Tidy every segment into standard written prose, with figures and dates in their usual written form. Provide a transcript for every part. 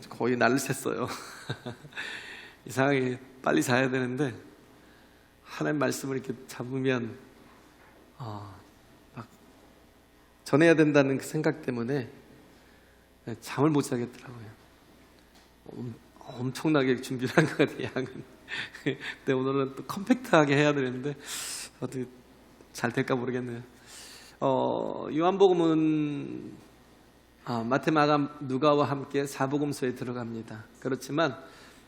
거의 날을 샜어요. 이상하게 빨리 자야 되는데 하나님 말씀을 이렇게 잡으면 막 전해야 된다는 그 생각 때문에 잠을 못 자겠더라고요. 엄청나게 준비를 한 것 같아요, 양은. 근데 오늘은 또 컴팩트하게 해야 되는데 어떻게 잘 될까 모르겠네요. 요한복음은 마태, 마가, 누가와 함께 사복음서에 들어갑니다. 그렇지만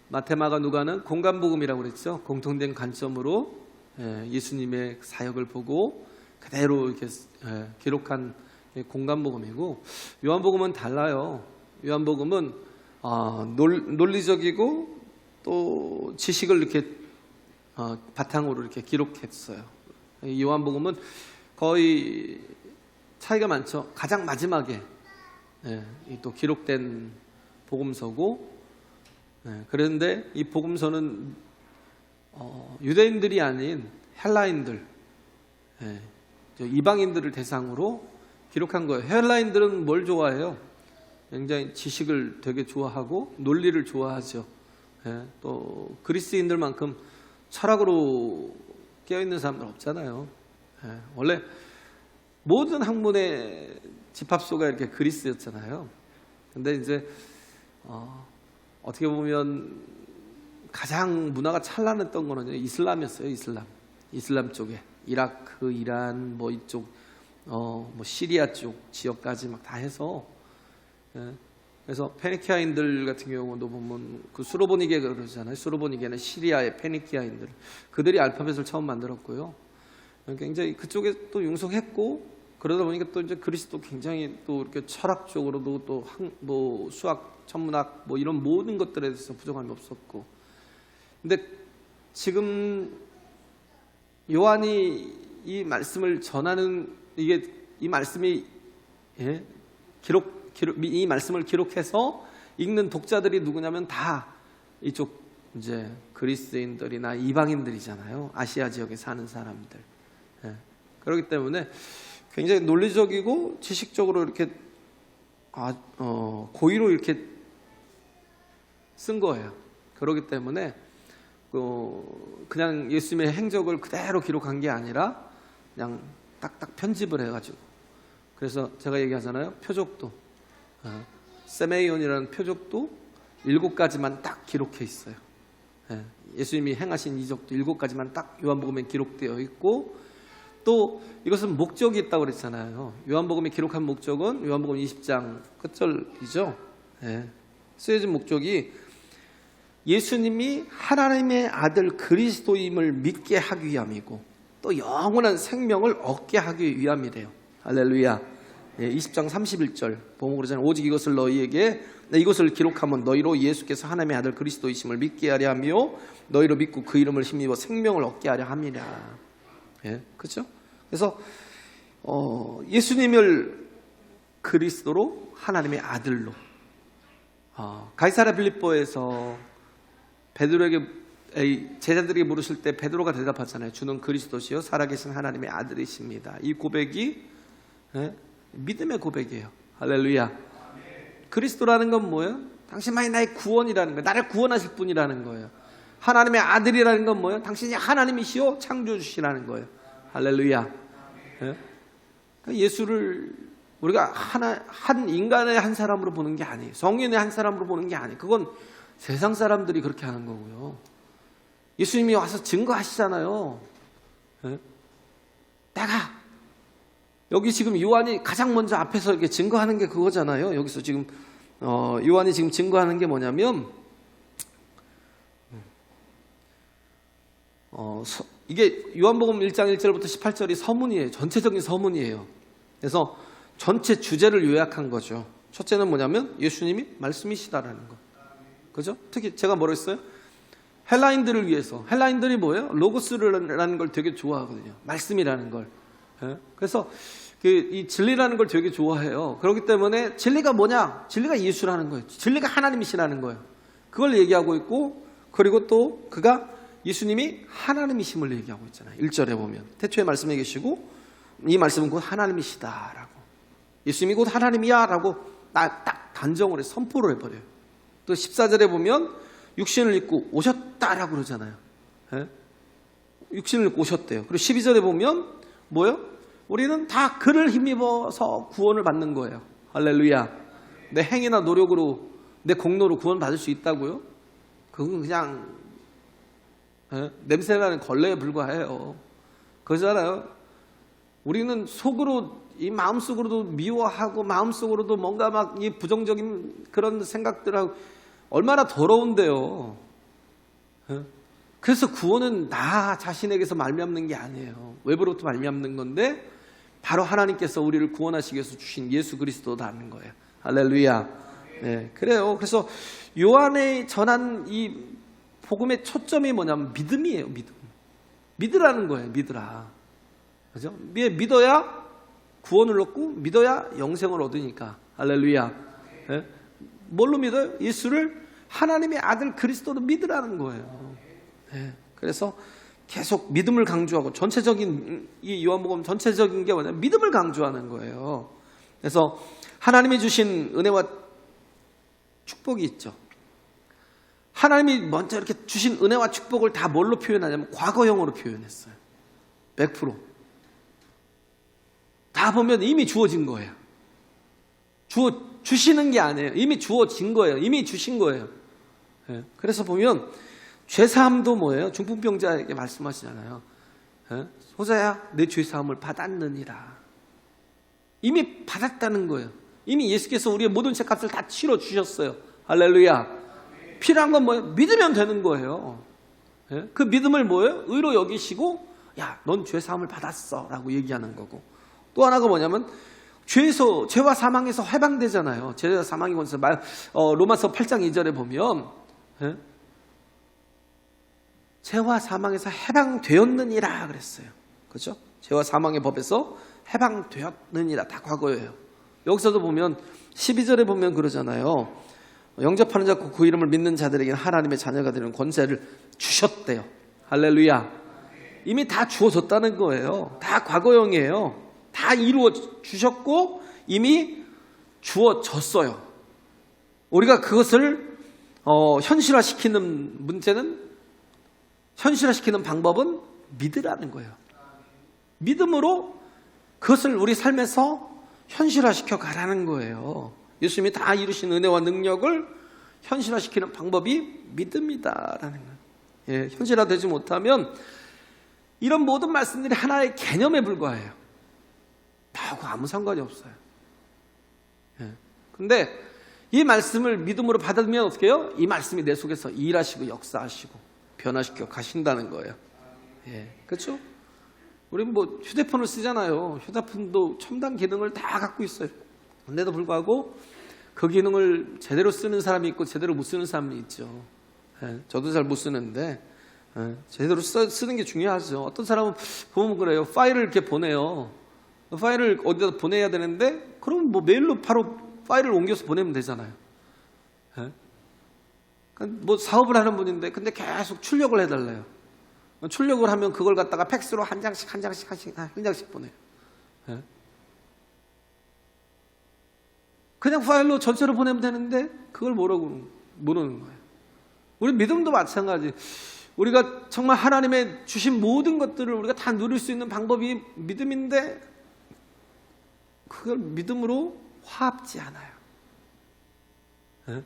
마태, 마가, 누가는 공간복음이라고 그랬죠. 공통된 관점으로 예수님의 사역을 보고 그대로 이렇게 기록한 공간복음이고, 요한복음은 달라요. 요한복음은 논리적이고 또 지식을 이렇게 바탕으로 이렇게 기록했어요. 요한복음은 거의 차이가 많죠. 가장 마지막에 또 기록된 복음서고, 그런데 이 복음서는 유대인들이 아닌 헬라인들, 이방인들을 대상으로 기록한 거예요. 헬라인들은 뭘 좋아해요? 굉장히 지식을 되게 좋아하고 논리를 좋아하죠. 또 그리스인들만큼 철학으로 깨어있는 사람들 없잖아요. 원래 모든 학문의 집합소가 이렇게 그리스였잖아요. 근데 이제 어떻게 보면 가장 문화가 찬란했던 거는 이슬람이었어요. 이슬람 쪽에 이라크, 이란, 뭐 이쪽, 뭐 시리아 쪽 지역까지 막 다 해서, 그래서 페니키아인들 같은 경우도 보면 그 수로보니게 그러잖아요. 수로보니게는 시리아의 페니키아인들, 그들이 알파벳을 처음 만들었고요. 굉장히 그쪽에 또 융성했고, 그러다 보니까 또 이제 그리스도 굉장히 또 이렇게 철학적으로도 또 뭐 수학, 천문학 뭐 이런 모든 것들에 대해서 부정함이 없었고, 근데 지금 요한이 이 말씀을 전하는 이 말씀이 이 말씀을 기록해서 읽는 독자들이 누구냐면 다 이쪽 이제 그리스인들이나 이방인들이잖아요. 아시아 지역에 사는 사람들. 그렇기 때문에 굉장히 논리적이고 지식적으로 이렇게 고의로 이렇게 쓴 거예요. 그렇기 때문에 그냥 예수님의 행적을 그대로 기록한 게 아니라 그냥 딱딱 편집을 해가지고, 그래서 제가 얘기하잖아요. 표적도 세메이온이라는 표적도 7가지만 딱 기록해 있어요. 예수님이 행하신 이적도 7가지만 딱 요한복음에 기록되어 있고, 또 이것은 목적이 있다고 그랬잖아요. 요한복음이 기록한 목적은 요한복음 20장 끝절이죠. 쓰여진 목적이 예수님이 하나님의 아들 그리스도임을 믿게 하기 위함이고, 또 영원한 생명을 얻게 하기 위함이래요. 할렐루야. 20장 31절 보면 그러잖아요. 오직 이것을 너희에게, 이것을 기록하면 너희로 예수께서 하나님의 아들 그리스도이심을 믿게 하려 하며 너희로 믿고 그 이름을 힘입어 생명을 얻게 하려 함이라. 그렇죠? 그래서 예수님을 그리스도로, 하나님의 아들로, 가이사랴 빌립보에서 베드로에게, 제자들에게 물으실 때 베드로가 대답하잖아요. 주는 그리스도시요 살아계신 하나님의 아들이십니다. 이 고백이 믿음의 고백이에요. 할렐루야. 그리스도라는 건 뭐예요? 당신만이 나의 구원이라는 거예요. 나를 구원하실 분이라는 거예요. 하나님의 아들이라는 건 뭐예요? 당신이 하나님이시요 창조주시라는 거예요. 할렐루야. 예수를 우리가 한 인간의 한 사람으로 보는 게 아니에요. 성인의 한 사람으로 보는 게 아니에요. 그건 세상 사람들이 그렇게 하는 거고요. 예수님이 와서 증거하시잖아요. 내가 여기 지금 요한이 가장 먼저 앞에서 이렇게 증거하는 게 그거잖아요. 여기서 지금 요한이 지금 증거하는 게 뭐냐면, 이게 요한복음 1장 1절부터 18절이 서문이에요. 전체적인 서문이에요. 그래서 전체 주제를 요약한 거죠. 첫째는 뭐냐면 예수님이 말씀이시다라는 거. 그죠? 특히 제가 뭐라 했어요? 헬라인들을 위해서. 헬라인들이 뭐예요? 로고스라는 걸 되게 좋아하거든요. 말씀이라는 걸. 그래서 이 진리라는 걸 되게 좋아해요. 그렇기 때문에 진리가 뭐냐? 진리가 예수라는 거예요. 진리가 하나님이시라는 거예요. 그걸 얘기하고 있고, 그리고 또 그가 예수님이 하나님이심을 얘기하고 있잖아요. 1절에 보면 태초에 말씀해 계시고 이 말씀은 곧 하나님이시다라고, 예수님이 곧 하나님이야 라고 딱 단정을 해, 선포를 해버려요. 또 14절에 보면 육신을 입고 오셨다라고 그러잖아요. 예? 육신을 입고 오셨대요. 그리고 12절에 보면 뭐요? 우리는 다 그를 힘입어서 구원을 받는 거예요. 할렐루야. 내 행위나 노력으로, 내 공로로 구원 받을 수 있다고요? 그건 그냥 냄새나는 걸레에 불과해요. 그러잖아요. 우리는 속으로, 이 마음속으로도 미워하고 마음속으로도 뭔가 막 이 부정적인 그런 생각들하고 얼마나 더러운데요. 그래서 구원은 나 자신에게서 말미암는 게 아니에요. 외부로부터 말미암는 건데 바로 하나님께서 우리를 구원하시기 위해서 주신 예수 그리스도라는 거예요. 할렐루야. 네, 그래요. 그래서 요한에 전한 이 복음의 초점이 뭐냐면 믿음이에요. 믿음. 믿으라는 거예요. 믿으라. 그죠? 믿어야 구원을 얻고 믿어야 영생을 얻으니까. 할렐루야. 네? 뭘로 믿어요? 예수를 하나님의 아들 그리스도로 믿으라는 거예요. 네. 그래서 계속 믿음을 강조하고 전체적인 이 요한복음 전체적인 게 뭐냐면 믿음을 강조하는 거예요. 그래서 하나님이 주신 은혜와 축복이 있죠. 하나님이 먼저 이렇게 주신 은혜와 축복을 다 뭘로 표현하냐면 과거형으로 표현했어요. 100%. 다 보면 이미 주어진 거예요. 주시는 게 아니에요. 이미 주어진 거예요. 이미 주신 거예요. 예. 그래서 보면 죄사함도 뭐예요? 중풍병자에게 말씀하시잖아요. 예? 호자야, 내 죄사함을 받았느니라. 이미 받았다는 거예요. 이미 예수께서 우리의 모든 죄값을 다 치러 주셨어요. 할렐루야. 필요한 건 뭐예요? 믿으면 되는 거예요. 예? 그 믿음을 뭐예요? 의로 여기시고, 야, 넌 죄사함을 받았어 라고 얘기하는 거고. 또 하나가 뭐냐면 죄와 사망에서 해방되잖아요. 죄와 사망이 뭔지 로마서 8장 2절에 보면 예? 죄와 사망에서 해방되었느니라 그랬어요. 그렇죠? 죄와 사망의 법에서 해방되었느니라. 다 과거예요. 여기서도 보면 12절에 보면 그러잖아요. 영접하는 자고 그 이름을 믿는 자들에게는 하나님의 자녀가 되는 권세를 주셨대요. 할렐루야. 이미 다 주어졌다는 거예요. 다 과거형이에요. 다 이루어 주셨고 이미 주어졌어요. 우리가 그것을 현실화시키는 문제는, 현실화시키는 방법은 믿으라는 거예요. 믿음으로 그것을 우리 삶에서 현실화시켜 가라는 거예요. 예수님이 다 이루신 은혜와 능력을 현실화시키는 방법이 믿음이다라는 거예요. 예, 현실화되지 못하면 이런 모든 말씀들이 하나의 개념에 불과해요. 나하고 아무 상관이 없어요. 근데 이 말씀을 믿음으로 받으면 어떻게 해요? 이 말씀이 내 속에서 일하시고 역사하시고 변화시켜 가신다는 거예요. 예, 그렇죠? 우리는 뭐 휴대폰을 쓰잖아요. 휴대폰도 첨단 기능을 다 갖고 있어요. 근데도 불구하고 그 기능을 제대로 쓰는 사람이 있고 제대로 못 쓰는 사람이 있죠. 예, 저도 잘 못 쓰는데 제대로 쓰는 게 중요하죠. 어떤 사람은 보면 그래요. 파일을 이렇게 보내요. 파일을 어디다 보내야 되는데 그럼 뭐 메일로 바로 파일을 옮겨서 보내면 되잖아요. 예? 뭐 사업을 하는 분인데 근데 계속 출력을 해달래요. 출력을 하면 그걸 갖다가 팩스로 한 장씩 보내요. 예? 그냥 파일로 전체로 보내면 되는데 그걸 모르는 거예요. 우리 믿음도 마찬가지. 우리가 정말 하나님의 주신 모든 것들을 우리가 다 누릴 수 있는 방법이 믿음인데 그걸 믿음으로 화합지 않아요. 네?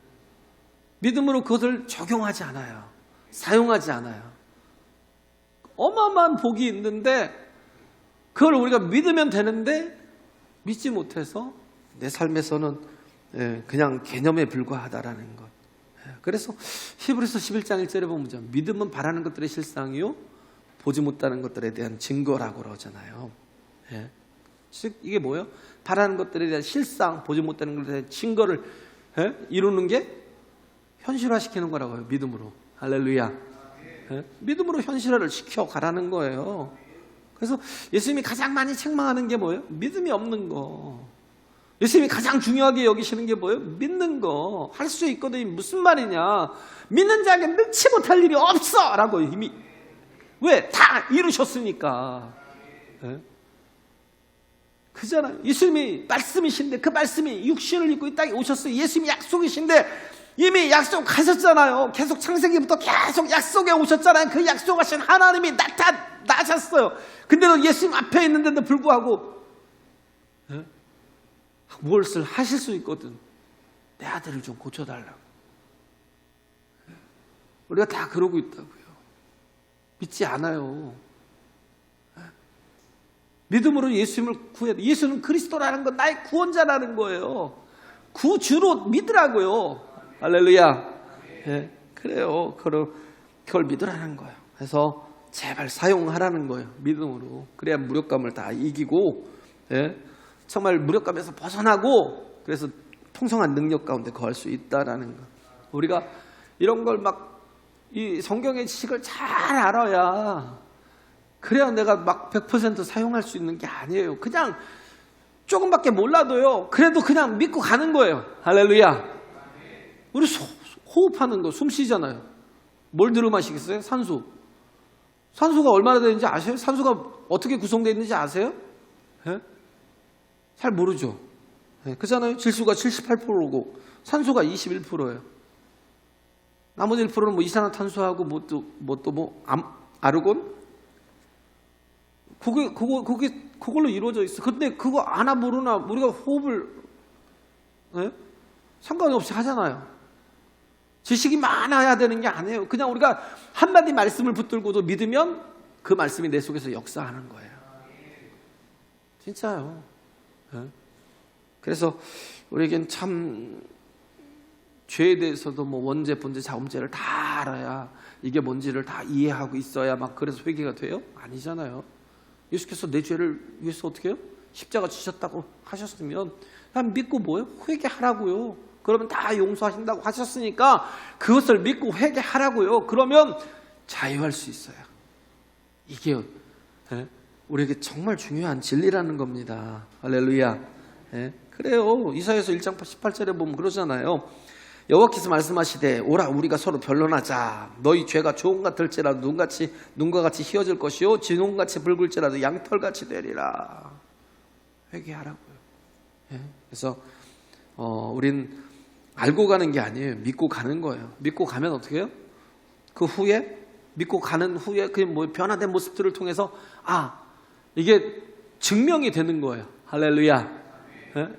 믿음으로 그것을 적용하지 않아요. 사용하지 않아요. 어마어마한 복이 있는데 그걸 우리가 믿으면 되는데 믿지 못해서 내 삶에서는 그냥 개념에 불과하다라는 것. 그래서 히브리서 11장 1절에 보면 믿음은 바라는 것들의 실상이요 보지 못하는 것들에 대한 증거라고 그러잖아요. 즉 이게 뭐예요? 바라는 것들에 대한 실상, 보지 못하는 것들에 대한 증거를 이루는 게 현실화시키는 거라고요. 믿음으로. 할렐루야. 믿음으로 현실화를 시켜가라는 거예요. 그래서 예수님이 가장 많이 책망하는 게 뭐예요? 믿음이 없는 거. 예수님이 가장 중요하게 여기시는 게 뭐예요? 믿는 거. 할 수 있거든. 무슨 말이냐. 믿는 자에게 능치 못할 일이 없어! 라고 이미. 왜? 다 이루셨으니까. 그잖아요. 예수님이 말씀이신데 그 말씀이 육신을 입고 이 땅에 오셨어요. 예수님이 약속이신데 이미 약속하셨잖아요. 계속 창세기부터 계속 약속해 오셨잖아요. 그 약속하신 하나님이 나타나셨어요. 근데도 예수님 앞에 있는데도 불구하고 무엇을 하실 수 있거든. 내 아들을 좀 고쳐달라고. 우리가 다 그러고 있다고요. 믿지 않아요. 믿음으로 예수님을 구해야 돼. 예수는 그리스도라는 건 나의 구원자라는 거예요. 구주로 믿으라고요. 할렐루야. 예, 그래요. 그걸 믿으라는 거예요. 그래서 제발 사용하라는 거예요. 믿음으로. 그래야 무력감을 다 이기고, 예, 정말 무력감에서 벗어나고, 그래서 풍성한 능력 가운데 거할 수 있다라는 거. 우리가 이런 걸 이 성경의 지식을 잘 알아야, 그래야 내가 100% 사용할 수 있는 게 아니에요. 그냥 조금밖에 몰라도요, 그래도 그냥 믿고 가는 거예요. 할렐루야. 우리 호흡하는 거, 숨 쉬잖아요. 뭘 들어 마시겠어요? 산소. 산소가 얼마나 되는지 아세요? 산소가 어떻게 구성되어 있는지 아세요? 예? 잘 모르죠. 예, 그렇잖아요. 질소가 78%고 산소가 21%예요. 나머지 1%는 뭐 이산화탄소하고 아르곤? 그걸로 이루어져 있어. 근데 그거 아나 모르나 우리가 호흡을, 예? 상관이 없이 하잖아요. 지식이 많아야 되는 게 아니에요. 그냥 우리가 한마디 말씀을 붙들고도 믿으면 그 말씀이 내 속에서 역사하는 거예요. 진짜요. 예? 그래서 우리에겐 참 죄에 대해서도 뭐 원죄, 본죄, 자음죄를 다 알아야, 이게 뭔지를 다 이해하고 있어야 막 그래서 회개가 돼요? 아니잖아요. 예수께서 내 죄를 위해서 어떻게 해요? 십자가 지셨다고 하셨으면 그냥 믿고 뭐예요? 회개하라고요. 그러면 다 용서하신다고 하셨으니까 그것을 믿고 회개하라고요. 그러면 자유할 수 있어요. 이게 우리에게 정말 중요한 진리라는 겁니다. 할렐루야. 그래요. 이사야서 1장 18절에 보면 그러잖아요. 여호와께서 말씀하시되 오라 우리가 서로 변론하자. 너희 죄가 조금 같을지라도 눈과 같이 희어질 것이요 진홍같이 붉을지라도 양털같이 되리라. 회개하라고요. 그래서 우린 알고 가는 게 아니에요. 믿고 가는 거예요. 믿고 가면 어떻게 해요? 그 후에 믿고 가는 후에 그 변화된 모습들을 통해서 이게 증명이 되는 거예요. 할렐루야.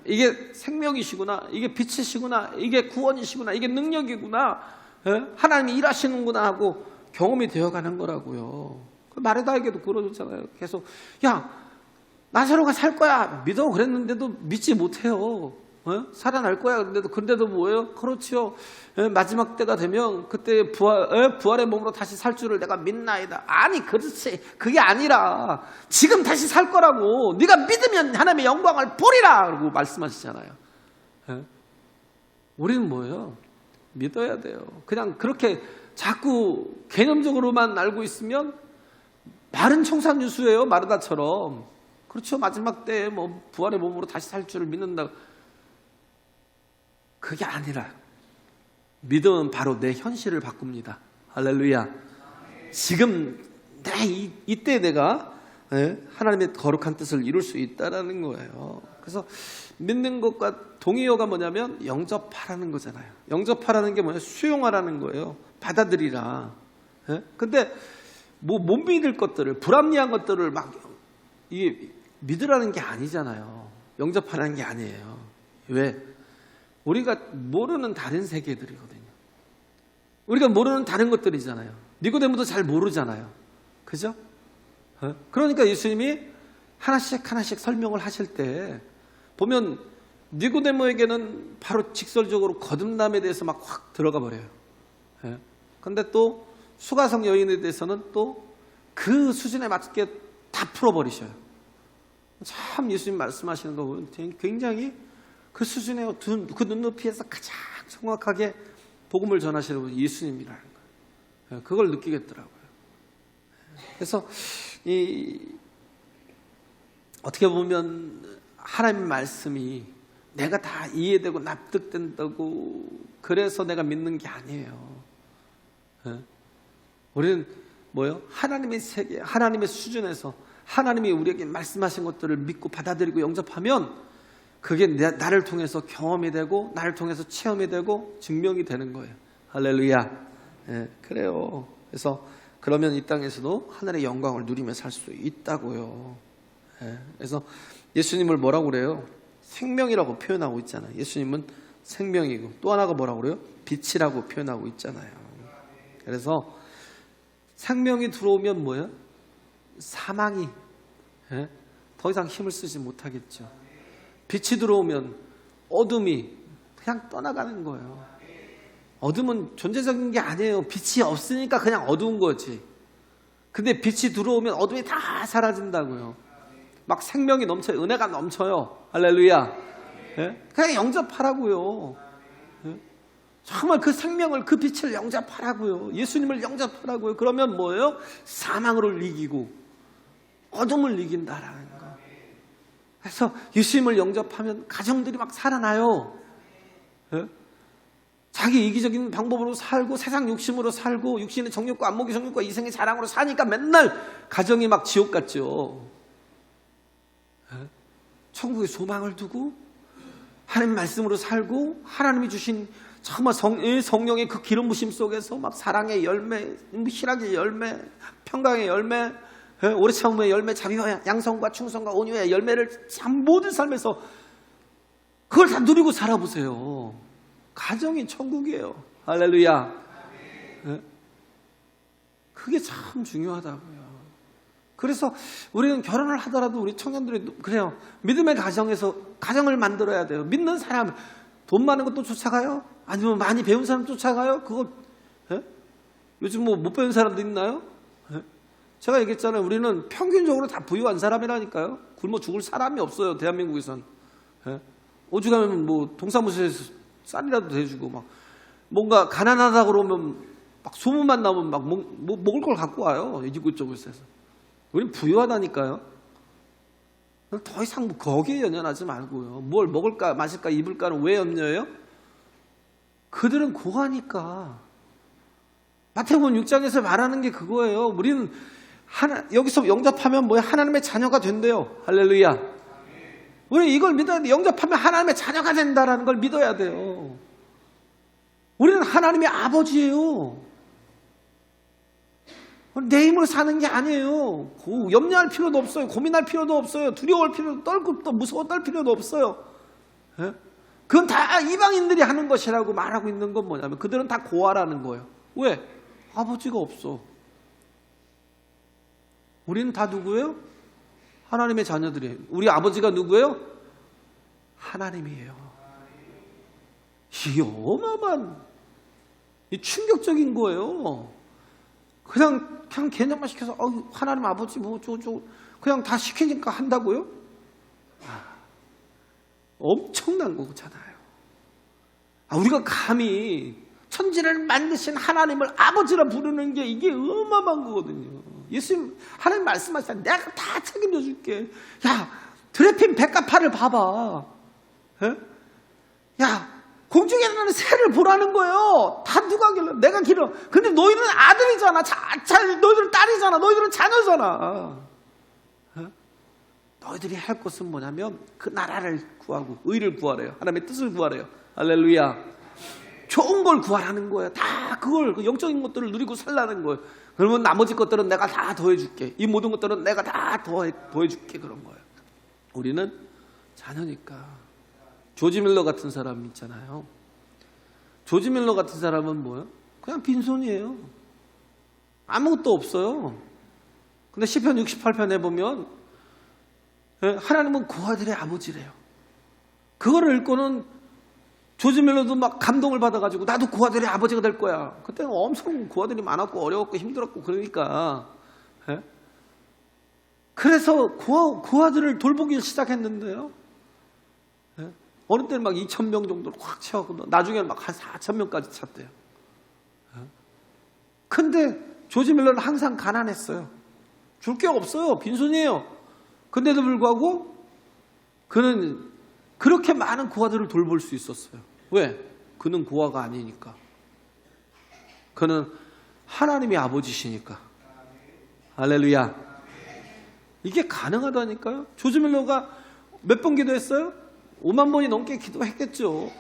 이게 생명이시구나, 이게 빛이시구나, 이게 구원이시구나, 이게 능력이구나, 하나님이 일하시는구나 하고 경험이 되어가는 거라고요. 마르다에게도 그러잖아요. 계속 나사로가 살 거야 믿어 그랬는데도 믿지 못해요. 살아날 거야 그런데도 뭐예요? 그렇지요. 마지막 때가 되면 그때 부활의 몸으로 다시 살 줄을 내가 믿나이다. 아니 그렇지, 그게 아니라 지금 다시 살 거라고. 네가 믿으면 하나님의 영광을 보리라 라고 말씀하시잖아요. 우리는 뭐예요? 믿어야 돼요. 그냥 그렇게 자꾸 개념적으로만 알고 있으면 마른 청산유수예요. 마르다처럼. 그렇죠. 마지막 때에 부활의 몸으로 다시 살 줄을 믿는다. 그게 아니라 믿음은 바로 내 현실을 바꿉니다. 할렐루야. 지금 이때 내가 하나님의 거룩한 뜻을 이룰 수 있다라는 거예요. 그래서 믿는 것과 동의어가 뭐냐면 영접하라는 거잖아요. 영접하라는 게 뭐냐? 수용하라는 거예요. 받아들이라. 근데 못 믿을 것들을, 불합리한 것들을 이게 믿으라는 게 아니잖아요. 영접하라는 게 아니에요. 왜? 우리가 모르는 다른 세계들이거든요. 우리가 모르는 다른 것들이잖아요. 니고데모도 잘 모르잖아요. 그죠? 그러니까 예수님이 하나씩 설명을 하실 때 보면 니고데모에게는 바로 직설적으로 거듭남에 대해서 막 확 들어가 버려요. 근데 또 수가성 여인에 대해서는 또 그 수준에 맞게 다 풀어버리셔요. 참 예수님 말씀하시는 거 보면 굉장히 그 수준의 그 눈높이에서 가장 정확하게 복음을 전하시는 분이 예수님이라는 거예요. 그걸 느끼겠더라고요. 그래서 어떻게 보면 하나님 말씀이 내가 다 이해되고 납득된다고 그래서 내가 믿는 게 아니에요. 우리는 뭐요? 하나님의 세계, 하나님의 수준에서 하나님이 우리에게 말씀하신 것들을 믿고 받아들이고 영접하면 그게 나를 통해서 경험이 되고 나를 통해서 체험이 되고 증명이 되는 거예요. 할렐루야. 예, 그래요. 그래서 그러면 이 땅에서도 하늘의 영광을 누리며 살 수 있다고요. 예, 그래서 예수님을 뭐라고 그래요? 생명이라고 표현하고 있잖아요. 예수님은 생명이고 또 하나가 뭐라고 그래요? 빛이라고 표현하고 있잖아요. 그래서 생명이 들어오면 뭐예요? 사망이 더 이상 힘을 쓰지 못하겠죠. 빛이 들어오면 어둠이 그냥 떠나가는 거예요. 어둠은 존재적인 게 아니에요. 빛이 없으니까 그냥 어두운 거지. 근데 빛이 들어오면 어둠이 다 사라진다고요. 막 생명이 넘쳐요. 은혜가 넘쳐요. 할렐루야. 그냥 영접하라고요. 정말 그 생명을, 그 빛을 영접하라고요. 예수님을 영접하라고요. 그러면 뭐예요? 사망을 이기고 어둠을 이긴다라는 거. 그래서 예수님을 영접하면 가정들이 막 살아나요. 자기 이기적인 방법으로 살고 세상 욕심으로 살고 육신의 정욕과 안목의 정욕과 이생의 자랑으로 사니까 맨날 가정이 막 지옥 같죠. 천국의 소망을 두고 하나님 말씀으로 살고 하나님이 주신 정말 성령의 그 기름 부심 속에서 막 사랑의 열매, 희락의 열매, 평강의 열매, 오래 참음의 열매, 자비와 양성과 충성과 온유의 열매를 참 모든 삶에서 그걸 다 누리고 살아보세요. 가정이 천국이에요. 할렐루야. 그게 참 중요하다고요. 그래서 우리는 결혼을 하더라도 우리 청년들이 그래요. 믿음의 가정에서 가정을 만들어야 돼요. 믿는 사람, 돈 많은 것도 쫓아가요? 아니면 많이 배운 사람 쫓아가요? 그거 요즘 뭐 못 배운 사람도 있나요? 제가 얘기했잖아요. 우리는 평균적으로 다 부유한 사람이라니까요. 굶어 죽을 사람이 없어요. 대한민국에선. 오죽하면 뭐 동사무소에서 쌀이라도 대주고 막 뭔가 가난하다 그러면 막 소문만 나면 막 먹을 걸 갖고 와요. 이쪽에서. 우리는 부유하다니까요. 더 이상 뭐 거기에 연연하지 말고요. 뭘 먹을까 마실까 입을까는 왜 염려해요? 그들은 고하니까. 마태복음 6장에서 말하는 게 그거예요. 우리는 여기서 영접하면 뭐야? 하나님의 자녀가 된대요. 할렐루야. 우리 이걸 믿어야 돼. 영접하면 하나님의 자녀가 된다라는 걸 믿어야 돼요. 우리는 하나님의 아버지예요. 내 힘으로 사는 게 아니에요. 염려할 필요도 없어요. 고민할 필요도 없어요. 두려워할 필요도 떨고 또 무서워 떨 필요도 없어요. 그건 다 이방인들이 하는 것이라고 말하고 있는 건 뭐냐면 그들은 다 고아라는 거예요. 왜? 아버지가 없어. 우리는 다 누구예요? 하나님의 자녀들이에요. 우리 아버지가 누구예요? 하나님이에요. 이게 어마어마한 충격적인 거예요. 그냥 개념만 시켜서 하나님 아버지 그냥 다 시키니까 한다고요? 엄청난 거잖아요. 우리가 감히 천지를 만드신 하나님을 아버지라 부르는 게 이게 어마어마한 거거든요. 예수님 하나님 말씀하시잖아요. 내가 다 책임져 줄게. 야, 드레핀 백합화를 봐봐. 야, 공중에 나는 새를 보라는 거예요. 다 누가 길러? 내가 길러. 근데 너희는 아들이잖아. 너희들은 딸이잖아. 너희들은 자녀잖아. 너희들이 할 것은 뭐냐면 그 나라를 구하고 의를 구하래요. 하나님의 뜻을 구하래요. 할렐루야. 좋은 걸 구하라는 거예요. 다 그걸 영적인 것들을 누리고 살라는 거예요. 그러면 나머지 것들은 내가 다 더해줄게. 이 모든 것들은 내가 다 더해줄게. 그런 거예요. 우리는 자녀니까. 조지 밀러 같은 사람 있잖아요. 조지 밀러 같은 사람은 뭐예요? 그냥 빈손이에요. 아무것도 없어요. 근데 시편 68편에 보면 하나님은 고아들의 아버지래요. 그거를 읽고는 조지 밀러도 막 감동을 받아가지고 나도 고아들의 아버지가 될 거야. 그때는 엄청 고아들이 많았고 어려웠고 힘들었고 그러니까. 그래서 고아들을 돌보기 시작했는데요. 어느 때는 막 2,000명 정도로 확 채워고 나중에는 막 한 4,000명까지 찼대요. 근데 조지 밀러는 항상 가난했어요. 줄 게 없어요. 빈손이에요. 근데도 불구하고 그는 그렇게 많은 고아들을 돌볼 수 있었어요. 왜? 그는 고아가 아니니까. 그는 하나님의 아버지시니까. 할렐루야. 이게 가능하다니까요. 조지 밀러가 몇 번 기도했어요? 5만 번이 넘게 기도했겠죠.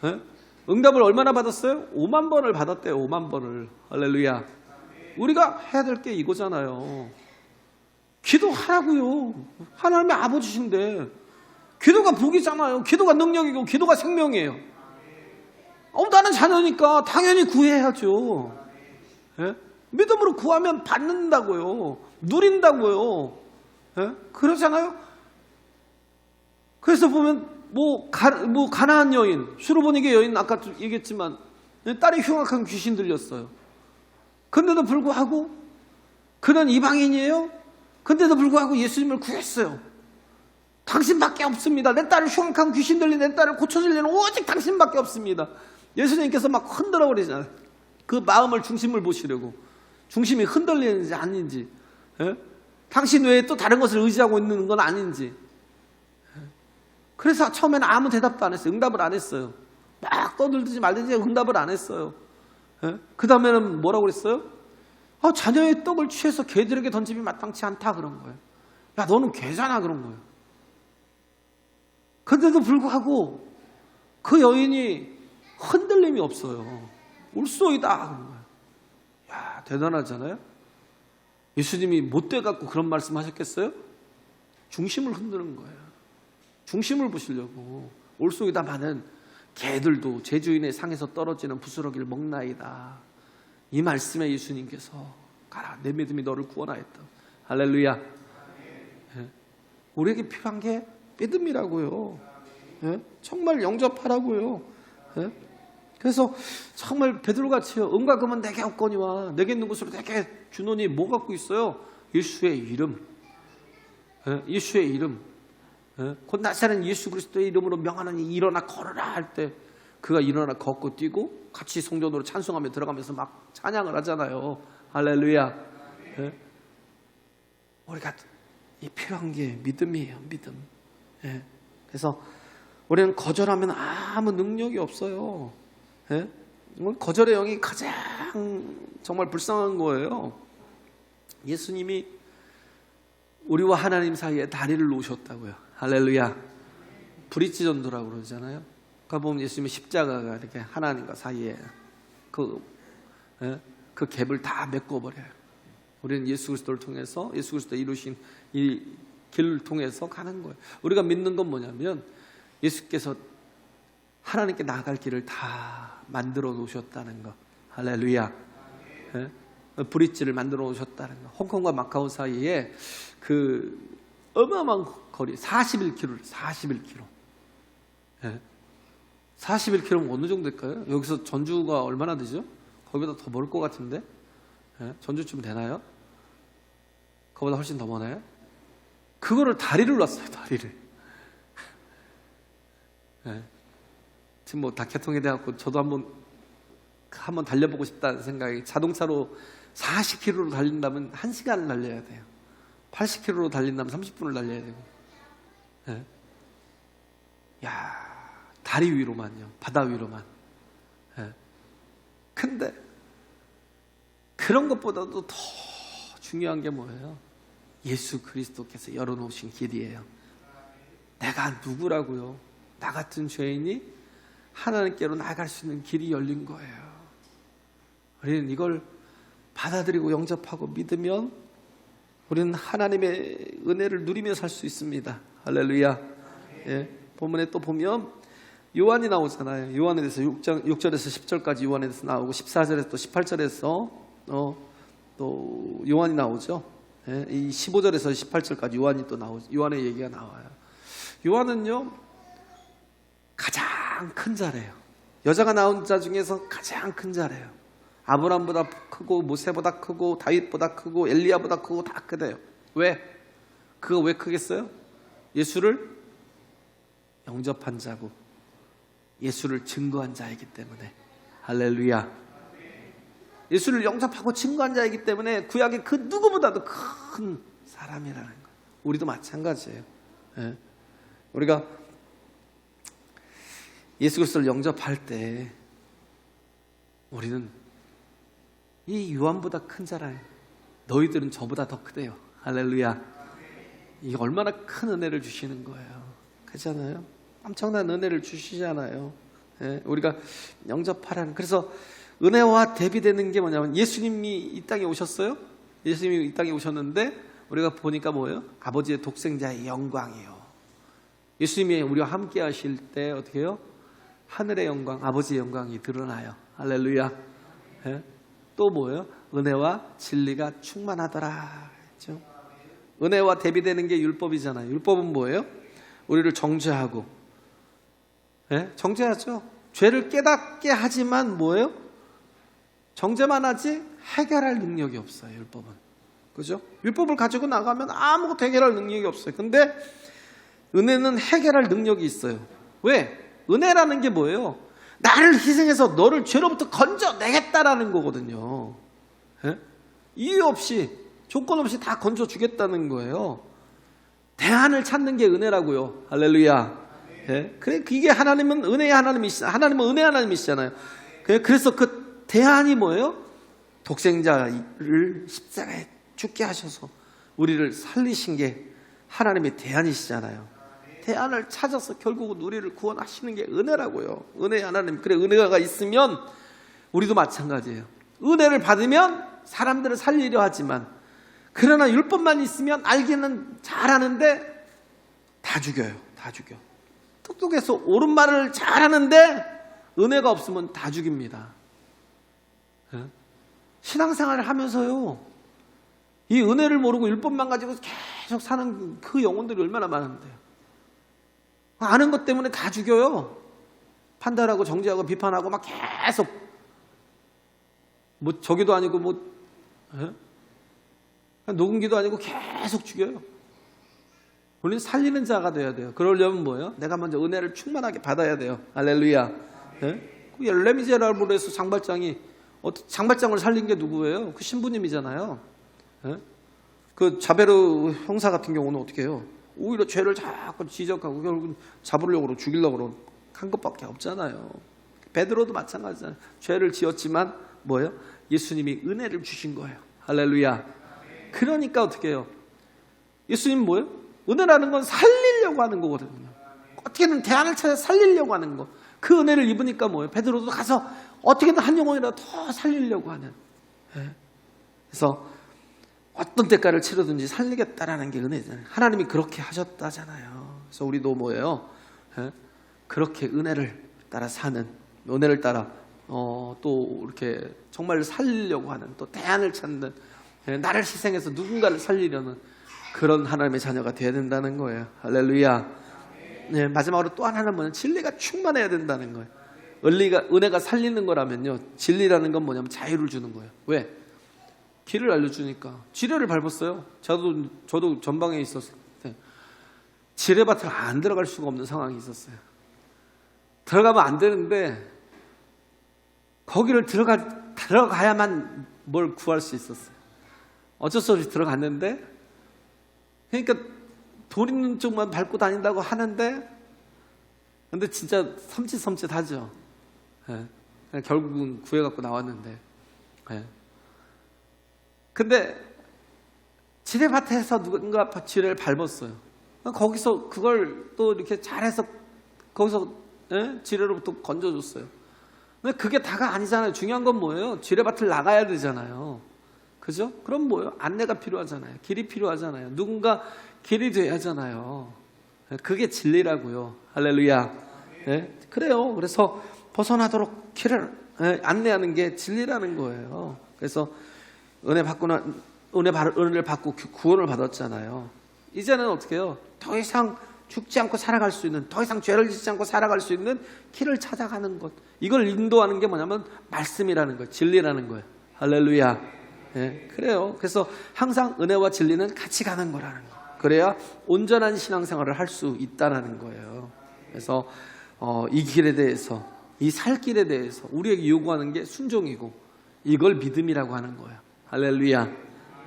예? 응답을 얼마나 받았어요? 5만 번을 받았대요. 5만 번을. 할렐루야. 우리가 해야 될 게 이거잖아요. 기도하라고요. 하나님의 아버지신데 기도가 복이잖아요. 기도가 능력이고 기도가 생명이에요. 나는 자녀니까 당연히 구해야죠. 예? 믿음으로 구하면 받는다고요. 누린다고요. 예? 그러잖아요. 그래서 보면 가나안 여인, 수르보니게 여인 아까 얘기했지만 딸이 흉악한 귀신 들렸어요. 근데도 불구하고 그는 이방인이에요. 근데도 불구하고 예수님을 구했어요. 당신밖에 없습니다. 내 딸을 흉악한 귀신 들린 내 딸을 고쳐주려는 오직 당신밖에 없습니다. 예수님께서 막 흔들어 버리잖아요. 그 마음을 중심을 보시려고. 중심이 흔들리는지 아닌지, 예? 당신 외에 또 다른 것을 의지하고 있는 건 아닌지. 그래서 처음에는 아무 대답도 안 했어요. 응답을 안 했어요. 막 떠들든지 말든지 응답을 안 했어요. 예? 그 다음에는 뭐라고 그랬어요? 자녀의 떡을 취해서 개들에게 던짐이 마땅치 않다 그런 거예요. 야, 너는 개잖아 그런 거예요. 그런데도 불구하고 그 여인이 흔들림이 없어요. 올소이다 그런 거예요. 야, 대단하잖아요. 예수님이 못돼 갖고 그런 말씀하셨겠어요? 중심을 흔드는 거예요. 중심을 보시려고. 올소이다 많은 개들도 제 주인의 상에서 떨어지는 부스러기를 먹나이다. 이 말씀에 예수님께서 가라, 내 믿음이 너를 구원하였다. 할렐루야. 예. 우리에게 필요한 게 믿음이라고요. 예? 정말 영접하라고요. 예? 그래서 정말 베드로같이요. 은과 금은 내게 없거니와 내게 있는 것으로 내게 주노니 뭐 갖고 있어요? 예수의 이름. 예? 예수의 이름. 예? 곧 나사렛 예수 그리스도의 이름으로 명하노니 일어나 걸어라 할 때 그가 일어나 걷고 뛰고 같이 성전으로 찬송하며 들어가면서 막 찬양을 하잖아요. 할렐루야. 예? 우리가 이 필요한 게 믿음이에요. 믿음. 예? 그래서 우리는 거절하면 아무 능력이 없어요. 예? 거절의 영이 가장 정말 불쌍한 거예요. 예수님이 우리와 하나님 사이에 다리를 놓으셨다고요. 할렐루야. 브릿지 전도라고 그러잖아요. 가보면 예수님의 십자가가 이렇게 하나님과 사이에 그 갭을 다 메꿔버려요. 우리는 예수 그리스도를 통해서 예수 그리스도 이루신 이 길을 통해서 가는 거예요. 우리가 믿는 건 뭐냐면 예수께서 하나님께 나아갈 길을 다 만들어 놓으셨다는 거. 할렐루야. 예? 브릿지를 만들어 놓으셨다는 거. 홍콩과 마카오 사이에 그 어마어마한 거리 41km. 41km. 예? 41km면 어느 정도 될까요? 여기서 전주가 얼마나 되죠? 거기보다 더 멀 것 같은데. 예? 전주쯤 되나요? 그거보다 훨씬 더 머나요? 그거를 다리를 놨어요. 다리를. 예. 지금 뭐 다 개통이 돼갖고 저도 한번 달려보고 싶다는 생각이. 자동차로 40km로 달린다면 1시간을 달려야 돼요. 80km로 달린다면 30분을 달려야 되고. 예. 야, 다리 위로만요. 바다 위로만. 예. 근데 그런 것보다도 더 중요한 게 뭐예요? 예수 그리스도께서 열어놓으신 길이에요. 내가 누구라고요? 나 같은 죄인이 하나님께로 나아갈 수 있는 길이 열린 거예요. 우리는 이걸 받아들이고 영접하고 믿으면 우리는 하나님의 은혜를 누리며 살 수 있습니다. 할렐루야. 예, 본문에 또 보면 요한이 나오잖아요. 요한에 대해서 6절에서 10절까지 요한에 대해서 나오고 14절에서 또 18절에서 또 요한이 나오죠. 예, 이 15절에서 18절까지 요한이 또 나오죠. 요한의 얘기가 나와요. 요한은요 가장 큰 자래요. 여자가 나온 자 중에서 가장 큰 자래요. 아브라함보다 크고 모세보다 크고 다윗보다 크고 엘리야보다 크고 다 크대요. 왜? 그거 왜 크겠어요? 예수를 영접한 자고 예수를 증거한 자이기 때문에. 할렐루야. 예수를 영접하고 증거한 자이기 때문에 구약의 그 누구보다도 큰 사람이라는 거예요. 우리도 마찬가지예요. 예. 우리가 예수 그리스도를 영접할 때 우리는 이 요한보다 큰 자라. 너희들은 저보다 더 크대요. 할렐루야. 이게 얼마나 큰 은혜를 주시는 거예요. 그렇잖아요. 엄청난 은혜를 주시잖아요. 예, 우리가 영접하라는. 그래서 은혜와 대비되는 게 뭐냐면 예수님이 이 땅에 오셨어요. 예수님이 이 땅에 오셨는데 우리가 보니까 뭐예요? 아버지의 독생자의 영광이에요. 예수님이 우리와 함께 하실 때 어떻게 해요? 하늘의 영광, 아버지의 영광이 드러나요. 할렐루야. 예? 또 뭐예요? 은혜와 진리가 충만하더라 했죠. 은혜와 대비되는 게 율법이잖아요. 율법은 뭐예요? 우리를 정죄하고, 예? 정죄하죠. 죄를 깨닫게 하지만 뭐예요? 정죄만 하지 해결할 능력이 없어요. 율법은. 그죠? 율법을 가지고 나가면 아무것도 해결할 능력이 없어요. 근데 은혜는 해결할 능력이 있어요. 왜? 은혜라는 게 뭐예요? 나를 희생해서 너를 죄로부터 건져내겠다라는 거거든요. 예? 이유 없이, 조건 없이 다 건져주겠다는 거예요. 대안을 찾는 게 은혜라고요. 할렐루야. 예? 그래, 이게 하나님은 은혜의 하나님이시잖아요. 하나님은 은혜 하나님이시잖아요. 그래서 그 대안이 뭐예요? 독생자를 십자가에 죽게 하셔서 우리를 살리신 게 하나님의 대안이시잖아요. 대안을 찾아서 결국은 우리를 구원하시는 게 은혜라고요. 은혜의 하나님. 그래, 은혜가 있으면 우리도 마찬가지예요. 은혜를 받으면 사람들을 살리려 하지만, 그러나 율법만 있으면 알기는 잘하는데 다 죽여요. 다 죽여. 똑똑해서 옳은 말을 잘하는데 은혜가 없으면 다 죽입니다. 예? 신앙생활을 하면서요, 이 은혜를 모르고 율법만 가지고 계속 사는 그 영혼들이 얼마나 많은데요. 아는 것 때문에 다 죽여요. 판단하고 정죄하고 비판하고 막 계속, 뭐 저기도 아니고 뭐 녹음기도 아니고 계속 죽여요. 우리는 살리는 자가 돼야 돼요. 그러려면 뭐예요? 내가 먼저 은혜를 충만하게 받아야 돼요. 할렐루야. 예? 레미제라블에서 장발장을 살린 게 누구예요? 그 신부님이잖아요. 예? 그 자베르 형사 같은 경우는 어떻게 해요? 오히려 죄를 자꾸 지적하고 결국은 잡으려고 죽이려고 한 것밖에 없잖아요. 베드로도 마찬가지잖아요. 죄를 지었지만 뭐예요? 예수님이 은혜를 주신 거예요. 할렐루야. 그러니까 어떻게 해요? 예수님 뭐예요? 은혜라는 건 살리려고 하는 거거든요. 어떻게든 대안을 찾아 살리려고 하는 거. 그 은혜를 입으니까 뭐예요? 베드로도 가서 어떻게든 한 영혼이라도 더 살리려고 하는. 그래서 어떤 대가를 치르든지 살리겠다라는 게 은혜잖아요. 하나님이 그렇게 하셨다잖아요. 그래서 우리도 뭐예요? 그렇게 은혜를 따라 사는, 은혜를 따라 또 이렇게 정말 살리려고 하는, 또 대안을 찾는, 나를 희생해서 누군가를 살리려는 그런 하나님의 자녀가 되어야 된다는 거예요. 할렐루야. 네, 마지막으로 또 하나는 뭐냐면 진리가 충만해야 된다는 거예요. 은혜가 살리는 거라면요, 진리라는 건 뭐냐면 자유를 주는 거예요. 왜? 길을 알려주니까. 지뢰를 밟았어요. 저도 전방에 있었을 때 지뢰밭을 안 들어갈 수가 없는 상황이 있었어요. 들어가면 안 되는데 거기를 들어가야만 뭘 구할 수 있었어요. 어쩔 수 없이 들어갔는데, 그러니까 돌 있는 쪽만 밟고 다닌다고 하는데, 근데 진짜 섬찟하죠. 예. 결국은 구해갖고 나왔는데, 예. 근데 지뢰밭에서 누군가 지뢰를 밟았어요. 거기서 그걸 또 이렇게 잘해서 거기서 지뢰로부터 건져줬어요. 근데 그게 다가 아니잖아요. 중요한 건 뭐예요? 지뢰밭을 나가야 되잖아요. 그죠? 그럼 뭐예요? 안내가 필요하잖아요. 길이 필요하잖아요. 누군가 길이 돼야 하잖아요. 그게 진리라고요. 할렐루야. 네? 그래요. 그래서 벗어나도록 길을 안내하는 게 진리라는 거예요. 그래서 은혜를 받고 구원을 받았잖아요. 이제는 어떻게 해요? 더 이상 죽지 않고 살아갈 수 있는, 더 이상 죄를 짓지 않고 살아갈 수 있는 길을 찾아가는 것. 이걸 인도하는 게 뭐냐면 말씀이라는 거예요. 진리라는 거예요. 할렐루야. 네, 그래요. 그래서 항상 은혜와 진리는 같이 가는 거라는 거예요. 그래야 온전한 신앙생활을 할 수 있다는 거예요. 그래서 이 길에 대해서, 이 살 길에 대해서 우리에게 요구하는 게 순종이고, 이걸 믿음이라고 하는 거예요. 할렐루야.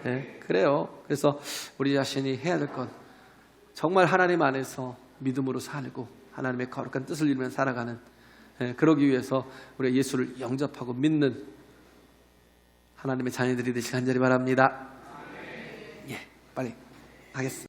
네, 그래요. 그래서 우리 자신이 해야 될 건 정말 하나님 안에서 믿음으로 살고 하나님의 거룩한 뜻을 이루며 살아가는, 그러기 위해서 우리가 예수를 영접하고 믿는 하나님의 자녀들이 되시길 간절히 바랍니다. 예, 빨리 하겠습니다.